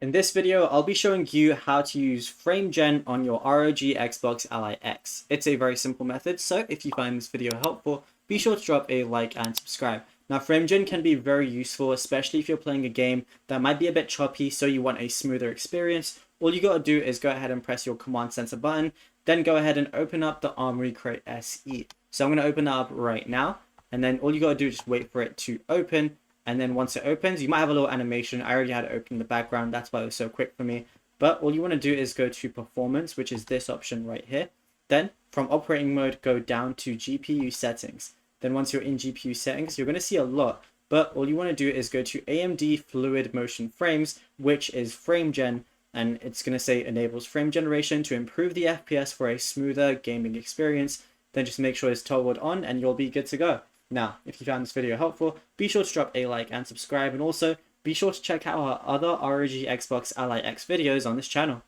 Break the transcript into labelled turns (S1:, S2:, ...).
S1: In this video, I'll be showing you how to use frame gen on your ROG Xbox Ally X. It's a very simple method, so if you find this video helpful, be sure to drop a like and subscribe. Now, frame gen can be very useful, especially if you're playing a game that might be a bit choppy, so you want a smoother experience. All you gotta do is go ahead and press your command center button, then go ahead and open up the Armory Crate SE. So I'm gonna open that up right now, and then all you gotta do is just wait for it to open. And then once it opens, you might have a little animation. I already had it open in the background. That's why it was so quick for me. But all you want to do is go to performance, which is this option right here. Then from operating mode, go down to GPU settings. Then once you're in GPU settings, you're going to see a lot. But all you want to do is go to AMD Fluid Motion Frames, which is frame gen. And it's going to say enables frame generation to improve the FPS for a smoother gaming experience. Then just make sure it's toggled on and you'll be good to go. Now, if you found this video helpful, be sure to drop a like and subscribe, and also be sure to check out our other ROG Xbox Ally X videos on this channel.